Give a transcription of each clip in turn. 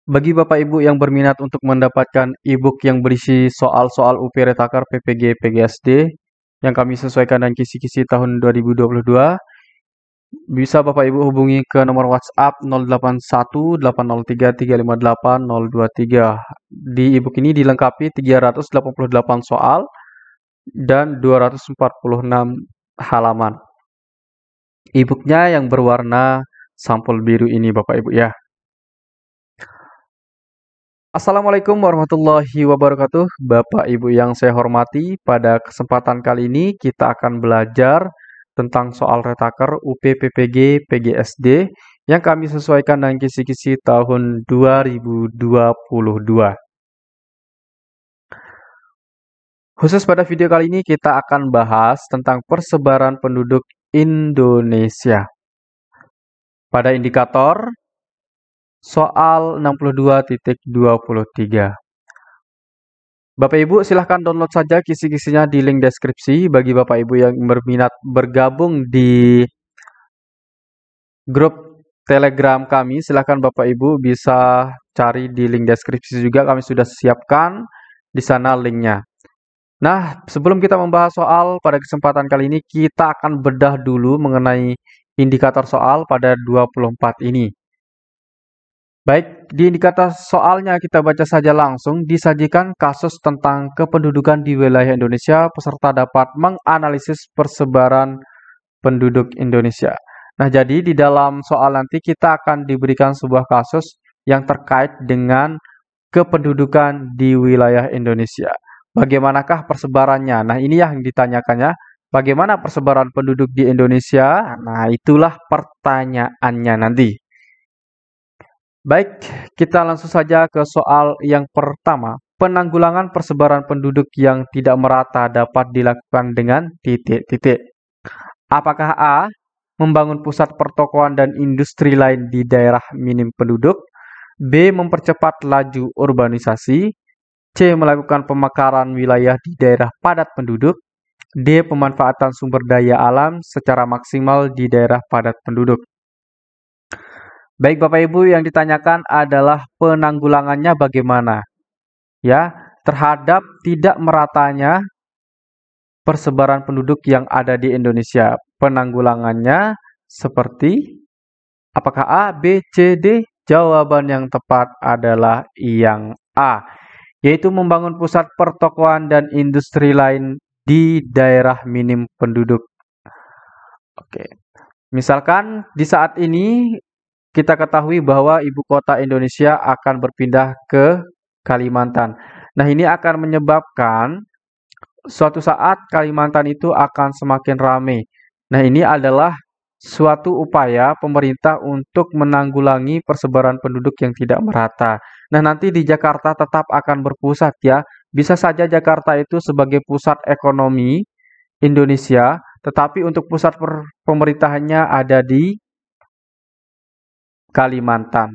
Bagi Bapak Ibu yang berminat untuk mendapatkan e-book yang berisi soal-soal UP Retaker PPG PGSD yang kami sesuaikan dengan kisi-kisi tahun 2022, bisa Bapak Ibu hubungi ke nomor WhatsApp 081803358023. Di e-book ini dilengkapi 388 soal dan 246 halaman. E-booknya yang berwarna sampul biru ini Bapak Ibu ya. Assalamualaikum warahmatullahi wabarakatuh, Bapak Ibu yang saya hormati. Pada kesempatan kali ini kita akan belajar tentang soal retaker UPPPG PGSD yang kami sesuaikan dengan kisi-kisi tahun 2022. Khusus pada video kali ini kita akan bahas tentang persebaran penduduk Indonesia. Pada indikator soal 62.23. Bapak Ibu silahkan download saja kisi-kisinya di link deskripsi. Bagi Bapak Ibu yang berminat bergabung di grup Telegram kami, silahkan Bapak Ibu bisa cari di link deskripsi juga. Kami sudah siapkan di sana linknya. Nah, sebelum kita membahas soal pada kesempatan kali ini, kita akan bedah dulu mengenai indikator soal pada 24 ini. Baik, di indikator soalnya kita baca saja langsung. Disajikan kasus tentang kependudukan di wilayah Indonesia. Peserta dapat menganalisis persebaran penduduk Indonesia. Nah, jadi di dalam soal nanti kita akan diberikan sebuah kasus yang terkait dengan kependudukan di wilayah Indonesia. Bagaimanakah persebarannya? Nah, ini yang ditanyakannya. Bagaimana persebaran penduduk di Indonesia? Nah, itulah pertanyaannya nanti. Baik, kita langsung saja ke soal yang pertama. Penanggulangan persebaran penduduk yang tidak merata dapat dilakukan dengan titik-titik. Apakah A. Membangun pusat pertokoan dan industri lain di daerah minim penduduk. B. Mempercepat laju urbanisasi. C. Melakukan pemekaran wilayah di daerah padat penduduk. D. Pemanfaatan sumber daya alam secara maksimal di daerah padat penduduk. Baik Bapak Ibu, yang ditanyakan adalah penanggulangannya bagaimana? Ya, terhadap tidak meratanya persebaran penduduk yang ada di Indonesia. Penanggulangannya seperti apakah A, B, C, D? Jawaban yang tepat adalah yang A, yaitu membangun pusat pertokoan dan industri lain di daerah minim penduduk. Oke. Misalkan di saat ini kita ketahui bahwa ibu kota Indonesia akan berpindah ke Kalimantan. Nah, ini akan menyebabkan suatu saat Kalimantan itu akan semakin ramai. Nah, ini adalah suatu upaya pemerintah untuk menanggulangi persebaran penduduk yang tidak merata. Nah, nanti di Jakarta tetap akan berpusat ya. Bisa saja Jakarta itu sebagai pusat ekonomi Indonesia, tetapi untuk pusat pemerintahannya ada di Kalimantan.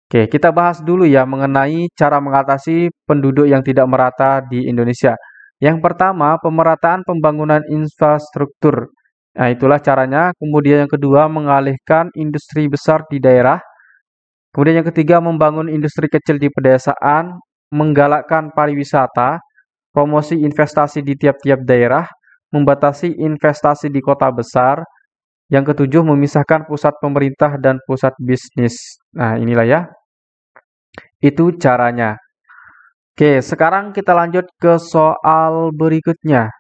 Oke, kita bahas dulu ya mengenai cara mengatasi penduduk yang tidak merata di Indonesia. Yang pertama, pemerataan pembangunan infrastruktur. Nah, itulah caranya. Kemudian yang kedua, mengalihkan industri besar di daerah. Kemudian yang ketiga, membangun industri kecil di pedesaan, menggalakkan pariwisata, promosi investasi di tiap-tiap daerah, membatasi investasi di kota besar. Yang ketujuh, memisahkan pusat pemerintah dan pusat bisnis. Nah, inilah ya. Itu caranya. Oke, sekarang kita lanjut ke soal berikutnya.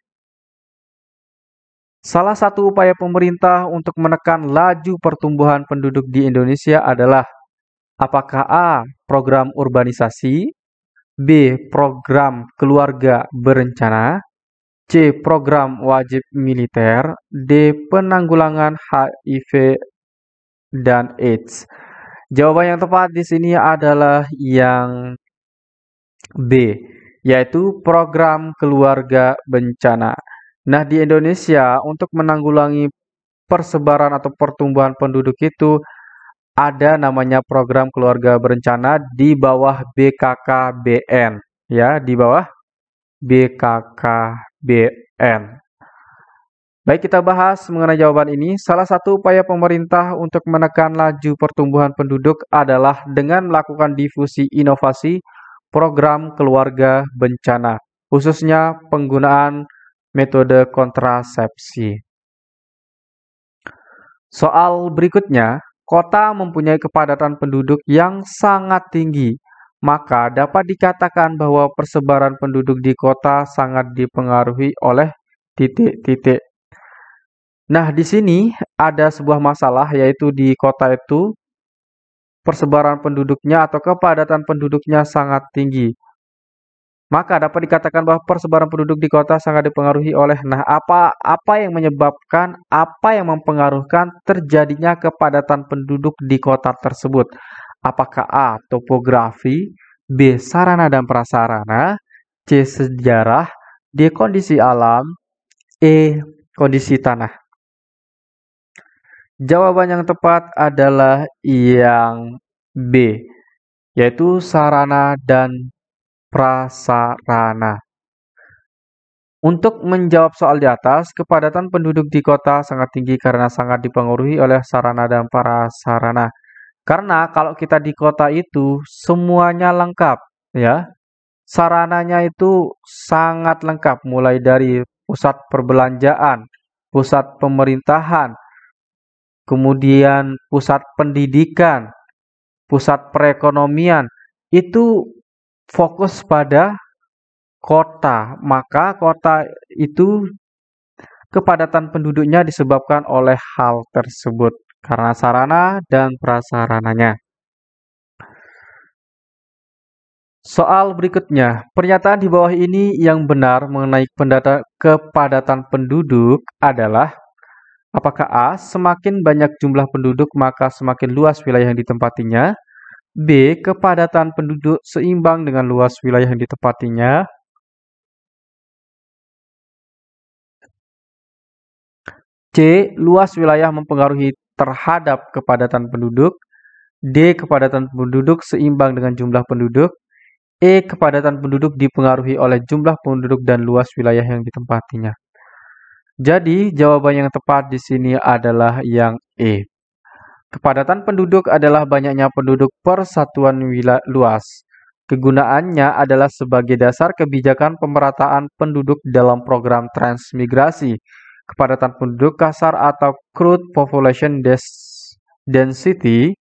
Salah satu upaya pemerintah untuk menekan laju pertumbuhan penduduk di Indonesia adalah apakah A. Program urbanisasi, B. Program keluarga berencana, C. Program wajib militer, D. Penanggulangan HIV dan AIDS. Jawaban yang tepat di sini adalah yang B, yaitu program keluarga bencana. Nah, di Indonesia untuk menanggulangi persebaran atau pertumbuhan penduduk itu ada namanya program keluarga berencana di bawah BKKBN, ya, di bawah BKKBN. Baik, kita bahas mengenai jawaban ini. Salah satu upaya pemerintah untuk menekan laju pertumbuhan penduduk adalah dengan melakukan difusi inovasi program keluarga bencana, khususnya penggunaan metode kontrasepsi. Soal berikutnya, kota mempunyai kepadatan penduduk yang sangat tinggi, maka dapat dikatakan bahwa persebaran penduduk di kota sangat dipengaruhi oleh titik-titik. Nah, di sini ada sebuah masalah, yaitu di kota itu persebaran penduduknya atau kepadatan penduduknya sangat tinggi. Maka dapat dikatakan bahwa persebaran penduduk di kota sangat dipengaruhi oleh, nah, apa yang menyebabkan, apa yang mempengaruhkan terjadinya kepadatan penduduk di kota tersebut? Apakah A. Topografi, B. Sarana dan prasarana, C. Sejarah, D. Kondisi alam, E. Kondisi tanah. Jawaban yang tepat adalah yang B, yaitu sarana dan prasarana. Untuk menjawab soal di atas, kepadatan penduduk di kota sangat tinggi karena sangat dipengaruhi oleh sarana dan prasarana. Karena kalau kita di kota itu semuanya lengkap, ya. Sarananya itu sangat lengkap, mulai dari pusat perbelanjaan, pusat pemerintahan, kemudian pusat pendidikan, pusat perekonomian, itu fokus pada kota. Maka kota itu kepadatan penduduknya disebabkan oleh hal tersebut karena sarana dan prasarananya. Soal berikutnya, pernyataan di bawah ini yang benar mengenai kepadatan penduduk adalah: apakah A. Semakin banyak jumlah penduduk maka semakin luas wilayah yang ditempatinya, B. Kepadatan penduduk seimbang dengan luas wilayah yang ditempatinya, C. Luas wilayah mempengaruhi terhadap kepadatan penduduk, D. Kepadatan penduduk seimbang dengan jumlah penduduk, E. Kepadatan penduduk dipengaruhi oleh jumlah penduduk dan luas wilayah yang ditempatinya. Jadi, jawaban yang tepat di sini adalah yang E. Kepadatan penduduk adalah banyaknya penduduk per satuan luas. Kegunaannya adalah sebagai dasar kebijakan pemerataan penduduk dalam program transmigrasi. Kepadatan penduduk kasar atau crude population density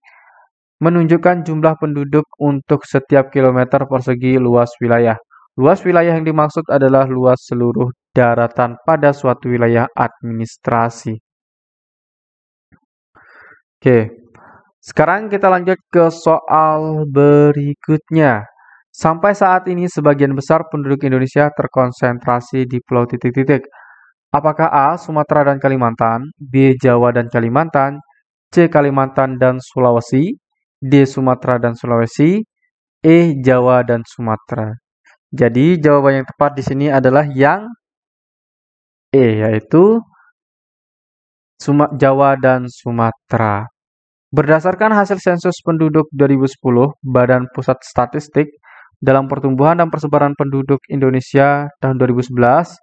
menunjukkan jumlah penduduk untuk setiap kilometer persegi luas wilayah. Luas wilayah yang dimaksud adalah luas seluruh daratan pada suatu wilayah administrasi. Oke, sekarang kita lanjut ke soal berikutnya. Sampai saat ini sebagian besar penduduk Indonesia terkonsentrasi di pulau titik-titik. Apakah A. Sumatera dan Kalimantan, B. Jawa dan Kalimantan, C. Kalimantan dan Sulawesi, D. Sumatera dan Sulawesi, E. Jawa dan Sumatera. Jadi jawaban yang tepat di sini adalah yang E, yaitu Jawa dan Sumatera. Berdasarkan hasil sensus penduduk 2010, Badan Pusat Statistik, dalam pertumbuhan dan persebaran penduduk Indonesia tahun 2011,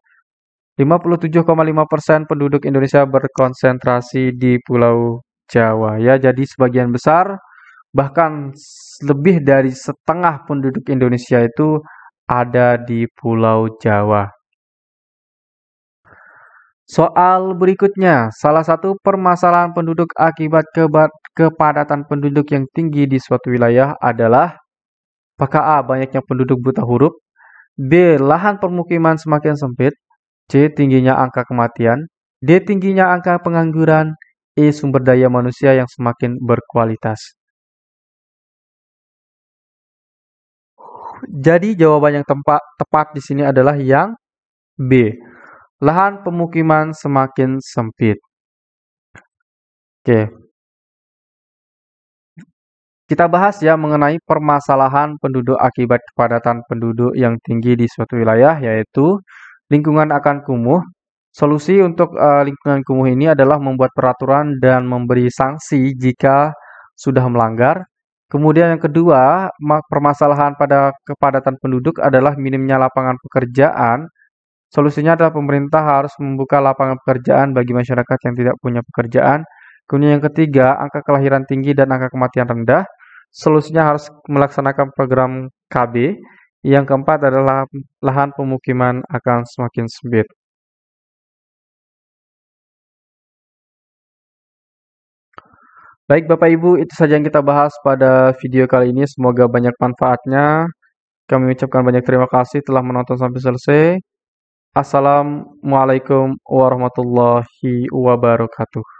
57,5% penduduk Indonesia berkonsentrasi di Pulau Jawa. Ya, jadi sebagian besar, bahkan lebih dari setengah penduduk Indonesia itu ada di Pulau Jawa. Soal berikutnya, salah satu permasalahan penduduk akibat kepadatan penduduk yang tinggi di suatu wilayah adalah: apakah A. Banyaknya penduduk buta huruf, B. Lahan permukiman semakin sempit, C. Tingginya angka kematian, D. Tingginya angka pengangguran, E. Sumber daya manusia yang semakin berkualitas. Jadi jawaban yang tepat di sini adalah yang B. Lahan pemukiman semakin sempit. Oke. Kita bahas ya mengenai permasalahan penduduk akibat kepadatan penduduk yang tinggi di suatu wilayah, yaitu lingkungan akan kumuh. Solusi untuk lingkungan kumuh ini adalah membuat peraturan dan memberi sanksi jika sudah melanggar. Kemudian yang kedua, permasalahan pada kepadatan penduduk adalah minimnya lapangan pekerjaan. Solusinya adalah pemerintah harus membuka lapangan pekerjaan bagi masyarakat yang tidak punya pekerjaan. Kemudian yang ketiga, angka kelahiran tinggi dan angka kematian rendah. Solusinya harus melaksanakan program KB. Yang keempat adalah lahan pemukiman akan semakin sempit. Baik Bapak Ibu, itu saja yang kita bahas pada video kali ini. Semoga banyak manfaatnya. Kami ucapkan banyak terima kasih telah menonton sampai selesai. Assalamualaikum warahmatullahi wabarakatuh.